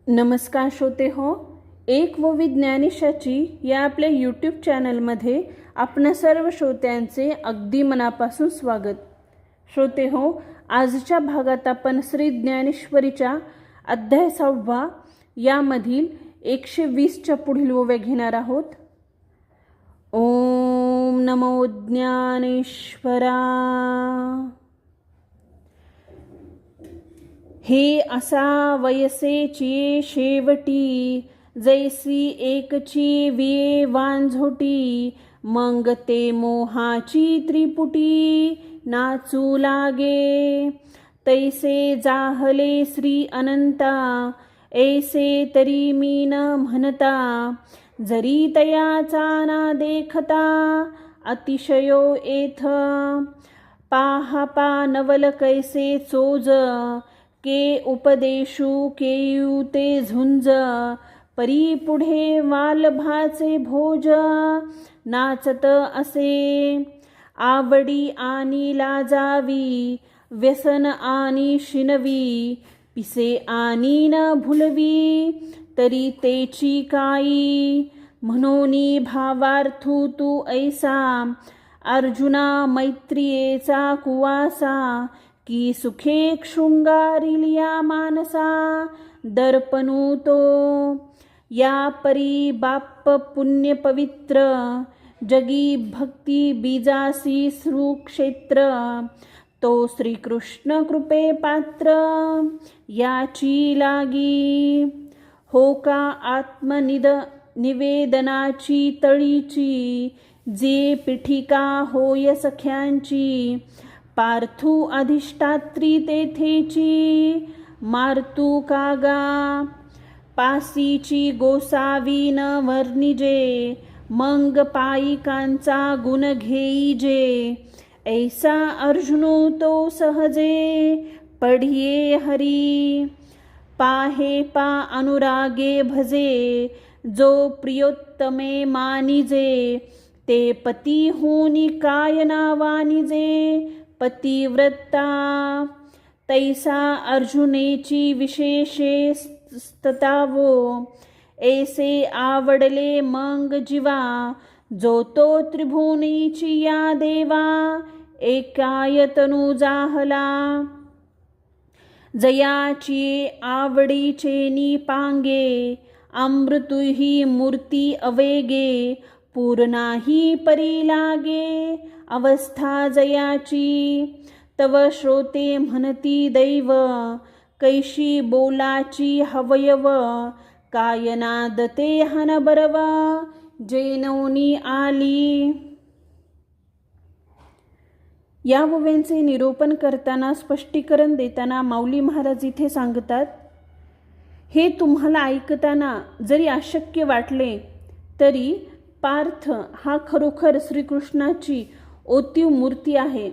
नमस्कार श्रोते हो, एक व विज्ञानिशाची या आपल्या यूट्यूब चॅनलमध्ये आपणा सर्व श्रोत्यांचे अगदी मनापासून स्वागत. श्रोते हो, आजच्या भागात आपण श्री ज्ञानेश्वरीच्या अध्याय 6 यामधील 120च्या पुढील ओव्या घेणार आहोत. ओम नमो ज्ञानेश्वरा. हे असा वयसेची शेवटी, जैसी एकची विये वांझोटी, मग ते मोहाची त्रिपुटी नाचू लागे. तैसे जाहले श्री अनंता, ऐसे तरी मी न म्हणता, जरी तयाचा ना देखता, अतिशयो एथ. पाहा नवल कैसे चोज, के उपदेशू केयू ते झुंज, परी पुढे वालभाचे भोज, नाचत असे. आवडी आणि लाजावी, व्यसन आणि शिनवी, पिसे आणि न भुलवी, तरी तेची काई. म्हणोनी भावार्थू तू ऐसा, अर्जुना मैत्रियेचा कुवासा, की सुखे शृंगारिलिया मानसा, दर्पणू तो. या परी बाप पुण्य पवित्र, जगी भक्ती बीजासी सुक्षेत्र, तो श्रीकृष्ण कृपे पात्र, याची लागी. हो का आत्मनिद निवेदनाची तळीची, जे पीठिका होय सख्यांची, पार्थू अधिष्ठात्री तेथेची, मारतू कागा. पासीची गोसावी न वर्णिजे, मंग पायिकांचा गुण घेईजे. ऐसा अर्जुनो तो सहजे, पढिये हरी. पाहे पा अनुरागे भजे, जो प्रियोत्तमे मानिजे, ते पती होनी काय नावानिजे, पतिव्रता. तैसा अर्जुनेची विशेषे स्ततावो, ऐसे आवडले मंग जीवा, जो तो त्रिभुवनीची या देवा, एकायतनु जाहला. जयाची आवडीचे निपांगे, अमृतुही मूर्ती अवेगे, पूर्णाही परी लागे, अवस्था जयाची. तव श्रोते म्हणती दैव, कैशी बोलाची हवयव, कायनाद ते हन बरव, जैनवनी आली. या ओव्यांचे निरूपण करताना, स्पष्टीकरण देताना माऊली महाराज इथे सांगतात, हे तुम्हाला ऐकताना जरी अशक्य वाटले तरी पार्थ हा खरोखर श्रीकृष्णाची ओतीव मूर्ती आहे.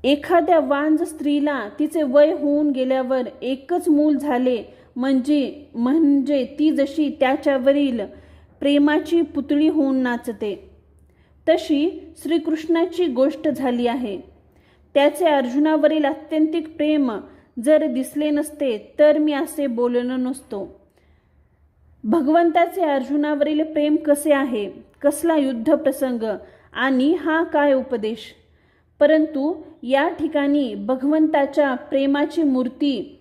एखाद्या वांझ स्त्रीला तिचे वय होऊन गेल्यावर एकच मूल झाले म्हणजे ती जशी त्याच्यावरील प्रेमाची पुतळी होऊन नाचते, तशी श्रीकृष्णाची गोष्ट झाली आहे. त्याचे अर्जुनावरील आत्यंतिक प्रेम जर दिसले नसते तर मी असे बोललो नसतो. भगवंताचे अर्जुनावरील प्रेम कसे आहे, कसला युद्ध प्रसंग आणि हा काय उपदेश. परंतु या ठिकाणी भगवंताच्या प्रेमाची मूर्ती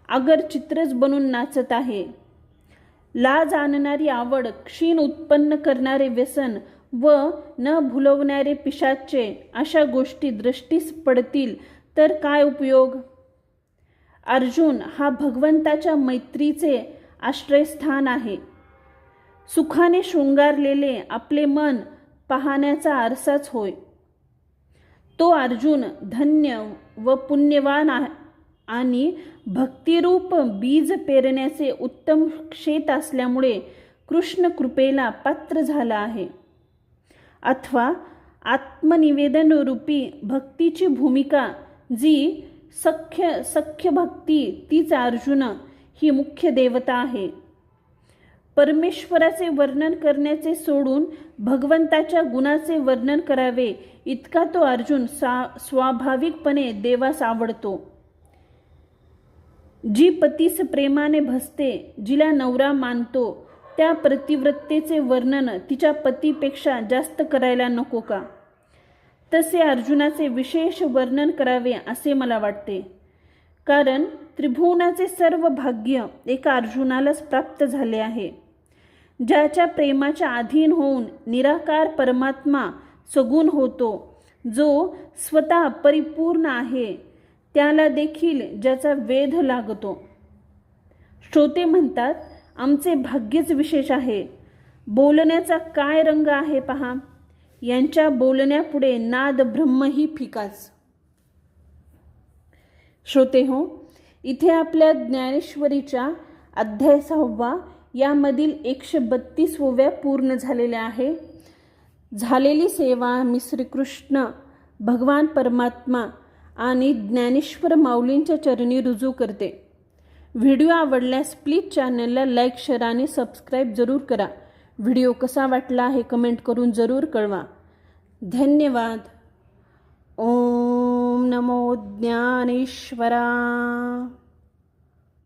अगर चित्रच बनून नाचत आहे. लाज आणणारी आवड, क्षीण उत्पन्न करणारे व्यसन व न भुलवणारे पिशाच्चे, अशा गोष्टी दृष्टीस पडतील तर काय उपयोग. अर्जुन हा भगवंताच्या मैत्रीचे आश्रयस्थान आहे. सुखाने शृंगारलेले आपले मन पाहण्याचा आरसाच होय. तो अर्जुन धन्य व पुण्यवान आणि भक्तिरूप बीज पेरण्याचे उत्तम क्षेत असल्यामुळे कृष्ण कृपेला पात्र झाला आहे. अथवा आत्मनिवेदन रूपी भक्तीची भूमिका, जी सख्य भक्ती, तीच अर्जुन ही मुख्य देवता आहे. परमेश्वराचे वर्णन करण्याचे सोडून भगवंताच्या गुणाचे वर्णन करावे इतका तो अर्जुन स्वाभाविकपणे देवास आवडतो. जी पतीस प्रेमाने भसते, जिला नवरा मानतो, त्या प्रतिव्रतेचे वर्णन तिच्या पतीपेक्षा जास्त करायला नको का? तसे अर्जुनाचे विशेष वर्णन करावे असे मला वाटते. कारण त्रिभुवनाचे सर्व भाग्य एका अर्जुनालाच प्राप्त झाले आहे. ज्याच्या प्रेमाच्या अधीन होऊन निराकार परमात्मा सगुण होतो, जो स्वतः परिपूर्ण आहे, त्याला देखील ज्याचा वेध लागतो. श्रोते म्हणतात, आमचे भाग्यच विशेष आहे. बोलण्याचा काय रंग आहे पहा. यांच्या बोलण्यापुढे नाद ब्रह्मही फिकाच. श्रोते हो, इथे आपल्या ज्ञानेश्वरीच्या अध्याय 6 यामधील 132 ओव्या पूर्ण झालेल्या आहे. झालेली सेवा मी श्रीकृष्ण भगवान परमात्मा आणि ज्ञानेश्वर माऊलींच्या चरणी रुजू करते. व्हिडिओ आवडल्यास प्लीज चॅनलला लाईक, शेअर आणि सबस्क्राईब जरूर करा. व्हिडिओ कसा वाटला हे कमेंट करून जरूर कळवा. धन्यवाद. ओम नमो ज्ञानेश्वरा.